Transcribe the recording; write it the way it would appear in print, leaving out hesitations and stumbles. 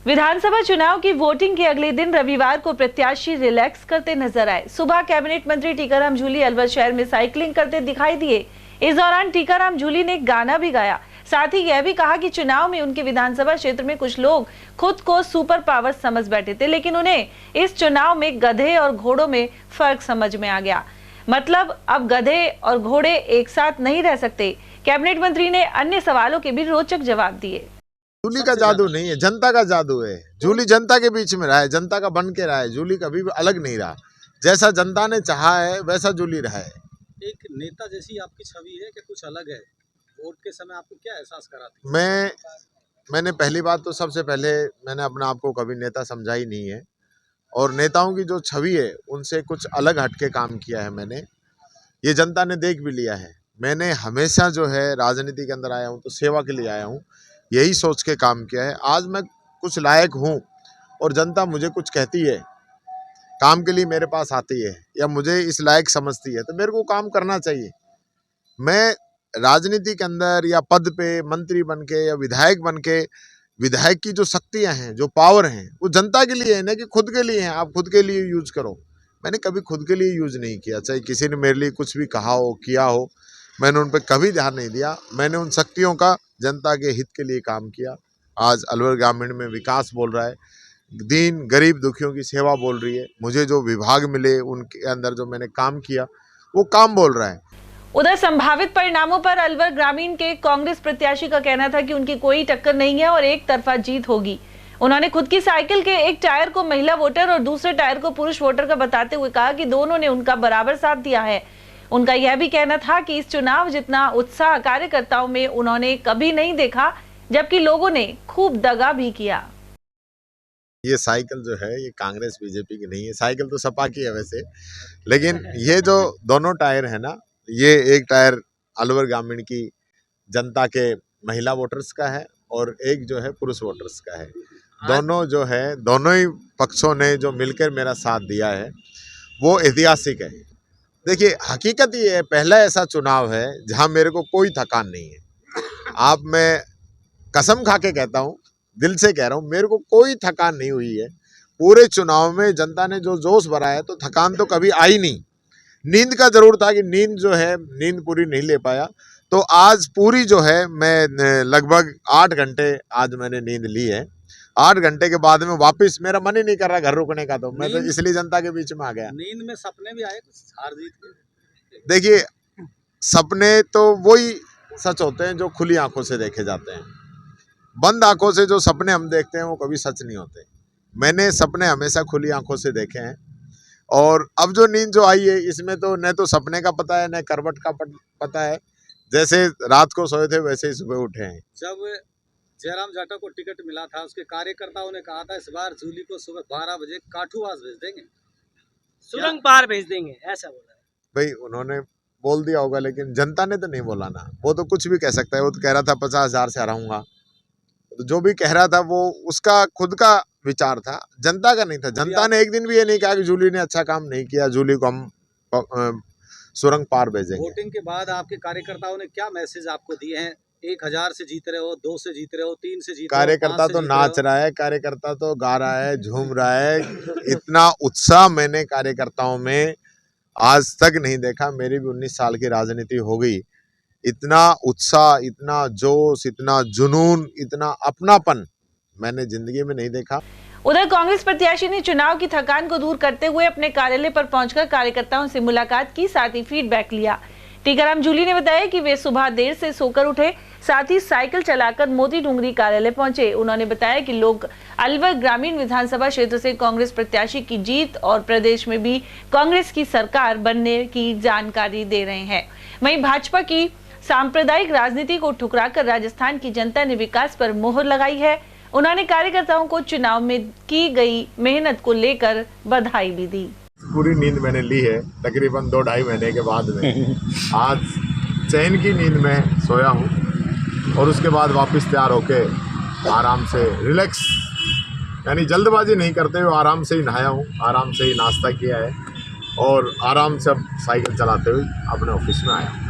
विधानसभा चुनाव की वोटिंग के अगले दिन रविवार को प्रत्याशी रिलैक्स करते नजर आए। सुबह कैबिनेट मंत्री टीकाराम जूली अलवर शहर में साइकिलिंग करते दिखाई दिए। इस दौरान टीकाराम जूली ने गाना भी गाया। साथ ही यह भी कहा कि चुनाव में उनके विधानसभा क्षेत्र में कुछ लोग खुद को सुपर पावर समझ बैठे थे, लेकिन उन्हें इस चुनाव में गधे और घोड़ों में फर्क समझ में आ गया। मतलब अब गधे और घोड़े एक साथ नहीं रह सकते। कैबिनेट मंत्री ने अन्य सवालों के भी रोचक जवाब दिए। जूली का जादू नहीं है, जनता का जादू है। जूली जनता के बीच में रहा है, जनता का बन के रहा है। जूली कभी भी अलग नहीं रहा। जैसा जनता ने चाहा है वैसा जूली रहा है। एक नेता जैसी आपकी छवि है कि कुछ अलग है? वोट के समय आपको क्या एहसास कराती? मैंने पहली बात तो सबसे पहले मैंने अपने आप को कभी नेता समझा ही नहीं है, और नेताओं की जो छवि है उनसे कुछ अलग हटके काम किया है मैंने। ये जनता ने देख भी लिया है। मैंने हमेशा जो है राजनीति के अंदर आया हूँ तो सेवा के लिए आया हूँ, यही सोच के काम किया है। आज मैं कुछ लायक हूँ और जनता मुझे कुछ कहती है, काम के लिए मेरे पास आती है या मुझे इस लायक समझती है, तो मेरे को काम करना चाहिए। मैं राजनीति के अंदर या पद पे मंत्री बन के या विधायक बन के, विधायक की जो शक्तियां हैं, जो पावर हैं, वो जनता के लिए है ना कि खुद के लिए हैं। आप खुद के लिए यूज करो। मैंने कभी खुद के लिए यूज नहीं किया। चाहे किसी ने मेरे लिए कुछ भी कहा हो, किया हो, मैंने उन पर कभी ध्यान नहीं दिया। मैंने उन शक्तियों का जनता के हित के लिए काम किया। आज अलवर ग्रामीण में विकास बोल रहा है, दीन गरीब दुखियों की सेवा बोल रही है। मुझे जो विभाग मिले उनके अंदर जो मैंने काम किया वो काम बोल रहा है। उधर संभावित परिणामों पर अलवर ग्रामीण के कांग्रेस प्रत्याशी का कहना था कि उनकी कोई टक्कर नहीं है और एक तरफा जीत होगी। उन्होंने खुद की साइकिल के एक टायर को महिला वोटर और दूसरे टायर को पुरुष वोटर का बताते हुए कहा कि दोनों ने उनका बराबर साथ दिया है। उनका यह भी कहना था कि इस चुनाव जितना उत्साह कार्यकर्ताओं में उन्होंने कभी नहीं देखा, जबकि लोगों ने खूब दगा भी किया। ये साइकिल जो है ये कांग्रेस बीजेपी की नहीं है, साइकिल तो सपा की है वैसे, लेकिन ये जो दोनों टायर है ना, ये एक टायर अलवर ग्रामीण की जनता के महिला वोटर्स का है और एक जो है पुरुष वोटर्स का है। दोनों जो है, दोनों ही पक्षों ने जो मिलकर मेरा साथ दिया है वो ऐतिहासिक है। देखिए, हकीकत ये है, पहला ऐसा चुनाव है जहां मेरे को कोई थकान नहीं है। आप, मैं कसम खा के कहता हूं, दिल से कह रहा हूं, मेरे को कोई थकान नहीं हुई है। पूरे चुनाव में जनता ने जो जोश भरा है तो थकान तो कभी आई नहीं। नींद का जरूर था कि नींद जो है, नींद पूरी नहीं ले पाया। तो आज पूरी जो है, मैं लगभग 8 घंटे आज मैंने नींद ली है। 8 घंटे के बाद में वापस मेरा मन ही नहीं कर रहा घर रुकने का, तो मैं तो इसलिए जनता के बीच में आ गया। नींद में सपने भी आए कुछ हार जीत के? देखिए, सपने तो वही सच होते हैं जो खुली आंखों से देखे जाते हैं। बंद आंखों से जो सपने हम देखते हैं वो कभी सच नहीं होते। मैंने सपने हमेशा खुली आंखों से देखे हैं, और अब जो नींद जो आई है इसमें तो न तो सपने का पता है न करवट का पता है। जैसे रात को सोए थे वैसे ही सुबह उठे हैं। जब जयराम जाटव को टिकट मिला था, उसके कार्यकर्ताओं ने कहा था इस बार जूली को सुबह 12 बजे काठूवास भेज देंगे, सुरंग पार भेज देंगे, ऐसा बोला है। भाई, उन्होंने बोल दिया होगा, लेकिन जनता ने तो नहीं बोला ना। वो तो कुछ भी कह सकता है। वो तो कह रहा था 50,000 से हराऊंगा, तो जो भी कह रहा था वो उसका खुद का विचार था, जनता का नहीं था। जनता ने एक दिन भी ये नहीं कहा कि जूली ने अच्छा काम नहीं किया, जूली को हम सुरंग पार भेजेंगे। वोटिंग के बाद आपके कार्यकर्ताओं ने क्या मैसेज आपको दिए हैं? 1000 से जीत रहे हो, 2 से जीत रहे हो, 3 से जीत रहे हो, कार्यकर्ता तो नाच रहा है, कार्यकर्ता तो गा रहा है, झूम रहा है। इतना उत्साह मैंने कार्यकर्ताओं में आज तक नहीं देखा। मेरी भी 19 साल की राजनीति हो गई। इतना उत्साह, इतना जोश, इतना जुनून, इतना अपनापन मैंने जिंदगी में नहीं देखा। उधर कांग्रेस प्रत्याशी ने चुनाव की थकान को दूर करते हुए अपने कार्यालय पर पहुंचकर कार्यकर्ताओं से मुलाकात की, साथ ही फीडबैक लिया। टीकाराम जूली ने बताया कि वे सुबह देर से सोकर उठे, साथ ही साइकिल चलाकर मोती डूंगरी कार्यालय पहुंचे। उन्होंने बताया कि लोग अलवर ग्रामीण विधानसभा क्षेत्र से कांग्रेस प्रत्याशी की जीत और प्रदेश में भी कांग्रेस की सरकार बनने की जानकारी दे रहे हैं। वहीं भाजपा की सांप्रदायिक राजनीति को ठुकराकर राजस्थान की जनता ने विकास पर मोहर लगाई है। उन्होंने कार्यकर्ताओं को चुनाव में की गई मेहनत को लेकर बधाई भी दी। पूरी नींद मैंने ली है तकरीबन 2-2.5 महीने के बाद में। आज चैन की नींद में सोया हूँ और उसके बाद वापस तैयार होके आराम से रिलैक्स, यानी जल्दबाजी नहीं करते हुए आराम से ही नहाया हूँ, आराम से ही नाश्ता किया है और आराम से अब साइकिल चलाते हुए अपने ऑफिस में आया हूँ।